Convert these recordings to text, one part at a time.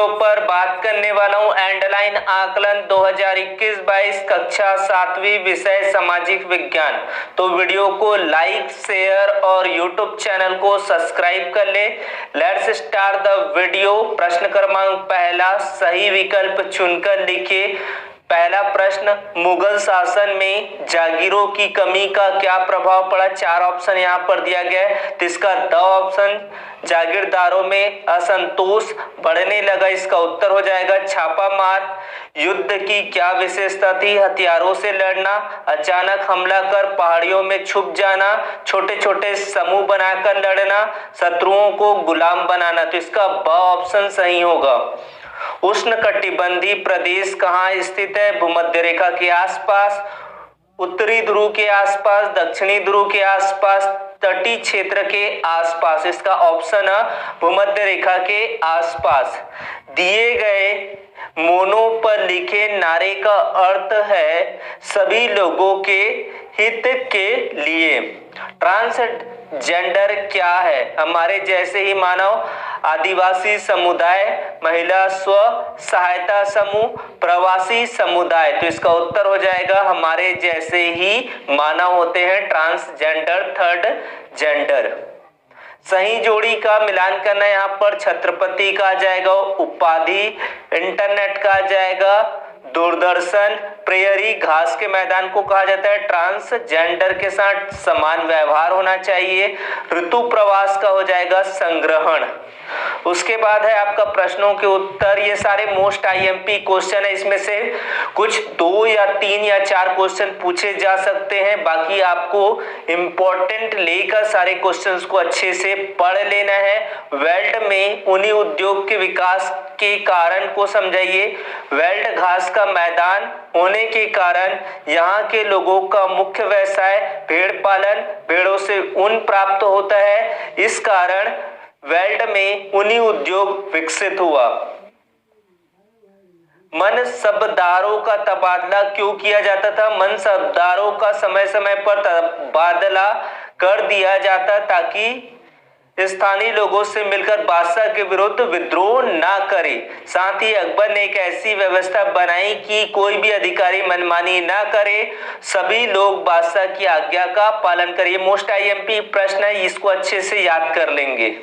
Video पर बात करने वाला हूँ एंडलाइन आकलन 2021-22 कक्षा 7वीं विषय सामाजिक विज्ञान। तो वीडियो को लाइक, शेयर और यूट्यूब चैनल को सब्सक्राइब कर ले। Let's start the video. प्रश्न क्रमांक पहला, सही विकल्प चुनकर लिखिए। पहला प्रश्न, मुगल शासन में जागीरों की कमी का क्या प्रभाव पड़ा। 4 ऑप्शन यहाँ पर दिया गया है, तो इसका द ऑप्शन, जागीरदारों में असंतोष बढ़ने लगा, इसका उत्तर हो जाएगा छापामार। युद्ध की क्या विशेषता थी। हथियारों से लड़ना, अचानक हमला कर पहाड़ियों में छुप जाना, छोटे छोटे समूह बनाकर लड़ना, शत्रुओं को गुलाम बनाना। तो इसका ब ऑप्शन सही होगा। उष्णकटिबंधीय प्रदेश कहाँ स्थित है। भूमध्य रेखा के आसपास, उत्तरी ध्रुव के आसपास, दक्षिणी ध्रुव के आसपास, तटीय क्षेत्र के आसपास। इसका ऑप्शन है भूमध्य रेखा के आसपास। दिए गए मोनो पर लिखे नारे का अर्थ है सभी लोगों के हित के लिए। ट्रांसजेंडर क्या है। हमारे जैसे ही मानव, आदिवासी समुदाय, महिला स्व सहायता समूह, प्रवासी समुदाय। तो इसका उत्तर हो जाएगा हमारे जैसे ही मानव होते हैं ट्रांसजेंडर, थर्ड जेंडर। सही जोड़ी का मिलान करना, यहाँ पर छत्रपति का आ जाएगा, उपाधि इंटरनेट का आ जाएगा, दूरदर्शन, प्रेयरी घास के मैदान को कहा जाता है। ट्रांसजेंडर के साथ समान व्यवहार होना चाहिए। ऋतु प्रवास का हो जाएगा संग्रहण। उसके बाद है आपका प्रश्नों के उत्तर। ये सारे मोस्ट आईएमपी क्वेश्चन है, इसमें से कुछ 2 या 3 या 4 क्वेश्चन पूछे जा सकते हैं। बाकी आपको इंपॉर्टेंट लेकर सारे क्वेश्चंस को अच्छे से पढ़ लेना है। वेल्ड में ऊनी उद्योग के विकास के कारण को समझाइए। वेल्ड घास का मैदान होने के कारण यहाँ के लोगों का मुख्य व्यवसाय भेड़ पालन, भेड़ों से ऊन प्राप्त होता है, इस कारण वेल्ड में ऊनी उद्योग विकसित हुआ। मनसबदारों का तबादला क्यों किया जाता था। मनसबदारों का समय समय पर तबादला कर दिया जाता ताकि स्थानीय लोगों से मिलकर बादशाह के विरुद्ध विद्रोह ना करे। साथ ही अकबर ने एक ऐसी व्यवस्था बनाई कि कोई भी अधिकारी मनमानी ना करे, सभी लोग बादशाह की आज्ञा का पालन करें। मोस्ट आईएमपी प्रश्न है, इसको अच्छे से याद कर लेंगे।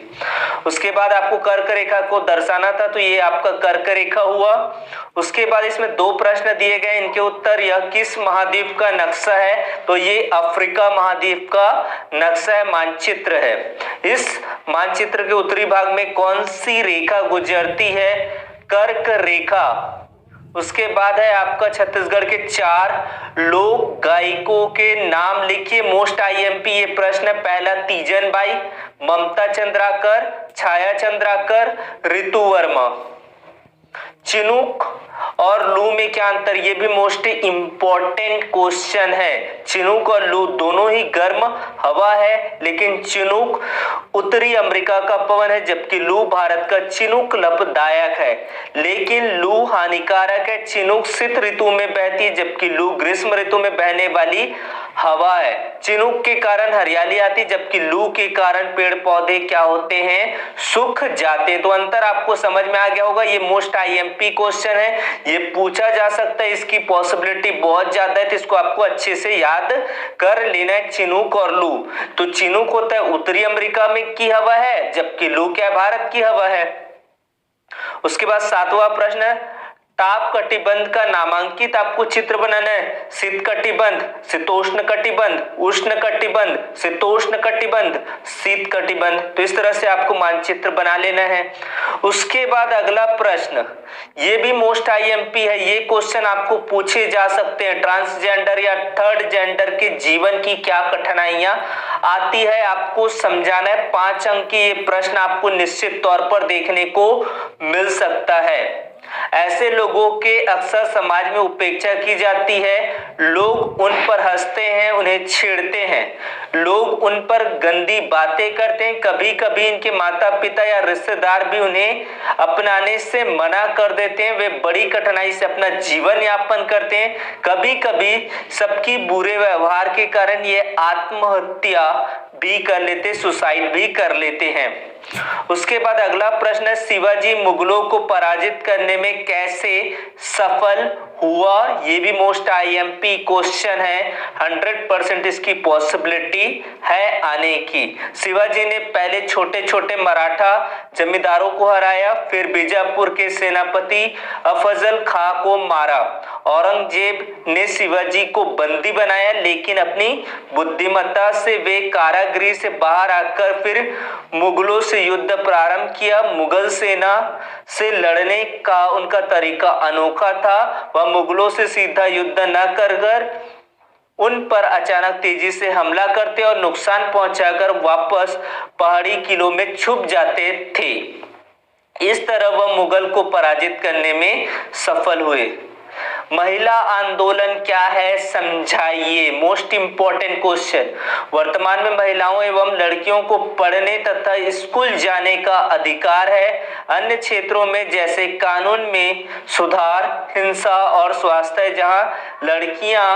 उसके बाद आपको कर्क रेखा को दर्शाना था, तो ये आपका कर्क रेखा हुआ। उसके बाद इसमें 2 प्रश्न दिए गए, इनके उत्तर। यह किस महाद्वीप का नक्शा है। तो ये अफ्रीका महाद्वीप का नक्शा है, मानचित्र है। इस मानचित्र के उत्तरी भाग में कौन सी रेखा गुजरती है। कर्क रेखा। उसके बाद है आपका छत्तीसगढ़ के 4 लोक गायकों के नाम लिखिए। मोस्ट आईएमपी ये प्रश्न। पहला तीजन बाई, ममता चंद्राकर, छाया चंद्राकर, ऋतु वर्मा। चिनूक और लू में क्या अंतर, ये भी मोस्ट इंपॉर्टेंट क्वेश्चन है। चिनूक और लू दोनों ही गर्म हवा है, लेकिन चिनूक उत्तरी अमेरिका का पवन है, जबकि लू भारत का। चिनूक लाभदायक है, लेकिन लू हानिकारक है। चिनूक शीत ऋतु में बहती है, जबकि लू ग्रीष्म ऋतु में बहने वाली हवा है। चिनूक के कारण हरियाली आती, जबकि लू के कारण पेड़ पौधे क्या होते हैं, सूख जाते हैं। तो अंतर आपको समझ में आ गया होगा। ये मोस्ट आईएमपी क्वेश्चन है, ये पूछा जा सकता है, इसकी पॉसिबिलिटी बहुत ज्यादा है, तो इसको आपको अच्छे से याद कर लेना है। चिनूक और लू, तो चिनूक होता है उत्तरी अमेरिका में की हवा है, जबकि लू क्या भारत की हवा है। उसके बाद 7वां प्रश्न है, ताप कटिबंध का नामांकित आपको चित्र बनाना है। शीत कटिबंध, शीतोष्ण कटिबंध, उष्ण कटिबंध, शीतोष्ण कटिबंध, शीत कटिबंध। तो इस तरह से आपको मानचित्र बना लेना है। उसके बाद अगला प्रश्न, ये भी मोस्ट आईएमपी है। ये क्वेश्चन आपको पूछे जा सकते हैं। ट्रांसजेंडर या थर्ड जेंडर के जीवन की क्या कठिनाइयां आती है, आपको समझाना है। 5 अंक की ये प्रश्न आपको निश्चित तौर पर देखने को मिल सकता है। ऐसे लोगों के अक्सर समाज में उपेक्षा की जाती है। लोग उन पर हंसते हैं, उन्हें छेड़ते हैं, लोग उन पर गंदी बातें करते हैं। कभी कभी इनके माता पिता या रिश्तेदार भी उन्हें अपनाने से मना कर देते हैं। वे बड़ी कठिनाई से अपना जीवन यापन करते हैं। कभी कभी सबकी बुरे व्यवहार के कारण ये आत्महत्या भी कर लेते, सुसाइड भी कर लेते हैं। उसके बाद अगला प्रश्न है, शिवाजी मुगलों को पराजित करने में कैसे सफल हुआ? ये भी मोस्ट आईएमपी क्वेश्चन है, 100% इसकी पॉसिबिलिटी है आने की। शिवाजी ने पहले छोटे छोटे मराठा जमींदारों को हराया, फिर बीजापुर के सेनापति अफजल खां को मारा। औरंगजेब ने शिवाजी को बंदी बनाया, लेकिन अपनी बुद्धिमत्ता से वे कारागृह से बाहर आकर फिर मुगलों से युद्ध प्रारंभ किया। मुगल सेना से लड़ने का उनका तरीका अनोखा था। वह मुगलों से सीधा युद्ध न कर उन पर अचानक तेजी से हमला करते और नुकसान पहुंचाकर वापस पहाड़ी किलों में छुप जाते थे। इस तरह वह मुगल को पराजित करने में सफल हुए। महिला आंदोलन क्या है, समझाइए। Most important question. वर्तमान में महिलाओं एवं लड़कियों को पढ़ने तथा स्कूल जाने का अधिकार है। अन्य क्षेत्रों में जैसे कानून में सुधार, हिंसा और स्वास्थ्य, जहां लड़कियां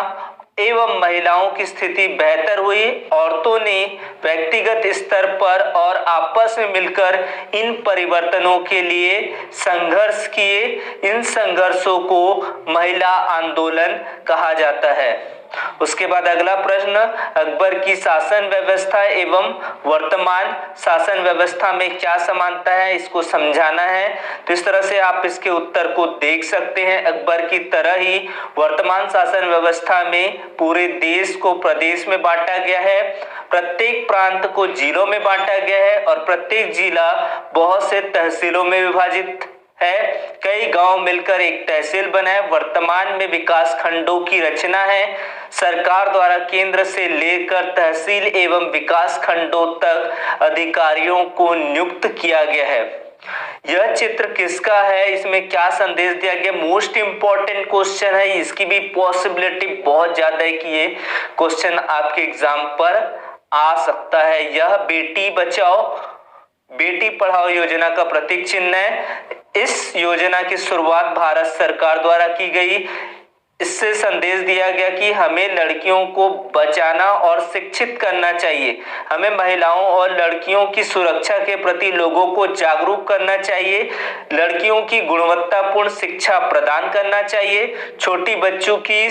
एवं महिलाओं की स्थिति बेहतर हुई। औरतों ने व्यक्तिगत स्तर पर और आपस में मिलकर इन परिवर्तनों के लिए संघर्ष किए। इन संघर्षों को महिला आंदोलन कहा जाता है। उसके बाद अगला प्रश्न, अकबर की शासन व्यवस्था एवं वर्तमान शासन व्यवस्था में क्या समानता है, इसको समझाना है। तो इस तरह से आप इसके उत्तर को देख सकते हैं। अकबर की तरह ही वर्तमान शासन व्यवस्था में पूरे देश को प्रदेश में बांटा गया है, प्रत्येक प्रांत को जिलों में बांटा गया है और प्रत्येक जिला बहुत से तहसीलों में विभाजित है। कई गांव मिलकर एक तहसील बना है। वर्तमान में विकास खंडों की रचना है। सरकार द्वारा केंद्र से लेकर तहसील एवं विकास खंडों तक अधिकारियों को नियुक्त किया गया है। यह चित्र किसका है, इसमें क्या संदेश दिया गया? मोस्ट इंपॉर्टेंट क्वेश्चन है। इसकी भी पॉसिबिलिटी बहुत ज्यादा है कि ये क्वेश्चन आपके एग्जाम पर आ सकता है। यह बेटी बचाओ बेटी पढ़ाओ योजना का प्रतीक चिन्ह है। इस योजना की शुरुआत भारत सरकार द्वारा की गई। इससे संदेश दिया गया कि हमें लड़कियों को बचाना और शिक्षित करना चाहिए। हमें महिलाओं और लड़कियों की सुरक्षा के प्रति लोगों को जागरूक करना चाहिए। लड़कियों की गुणवत्तापूर्ण शिक्षा प्रदान करना चाहिए। छोटी बच्चों की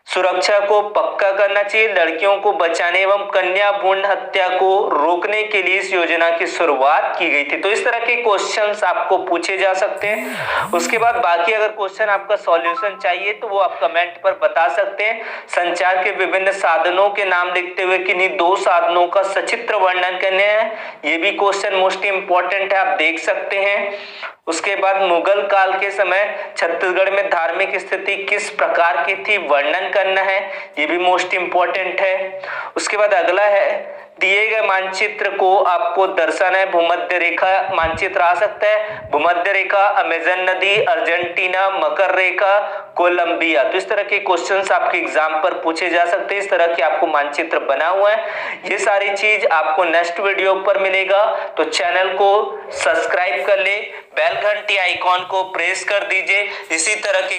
सुरक्षा को पक्का करना चाहिए। लड़कियों को बचाने एवं कन्या भ्रूण हत्या को रोकने के लिए इस योजना की शुरुआत की गई थी। तो इस तरह के क्वेश्चंस आपको पूछे जा सकते हैं। उसके बाद बाकी अगर क्वेश्चन आपका सॉल्यूशन चाहिए तो वो आप कमेंट पर बता सकते हैं। संचार के विभिन्न साधनों के नाम लिखते हुए किन्हीं दो साधनों का सचित्र वर्णन करना है। ये भी क्वेश्चन मोस्ट इंपॉर्टेंट है, आप देख सकते हैं। उसके बाद मुगल काल के समय छत्तीसगढ़ में धार्मिक स्थिति किस प्रकार की थी, वर्णन करना है। ये भी मोस्ट इंपॉर्टेंट है। उसके बाद अगला है, दिए गए मानचित्र को आपको दर्शाना है। भूमध्य रेखा मानचित्र आ सकता है। भूमध्य रेखा, अमेजन नदी, अर्जेंटीना, मकर रेखा, कोलंबिया। तो इस तरह के क्वेश्चंस आपके एग्जाम पर पूछे जा सकते हैं। इस तरह की आपको मानचित्र बना हुआ है। ये सारी चीज आपको नेक्स्ट वीडियो पर मिलेगा। तो चैनल को सब्सक्राइब कर ले, बेल घंटी आइकॉन को प्रेस कर दीजिए। इसी तरह के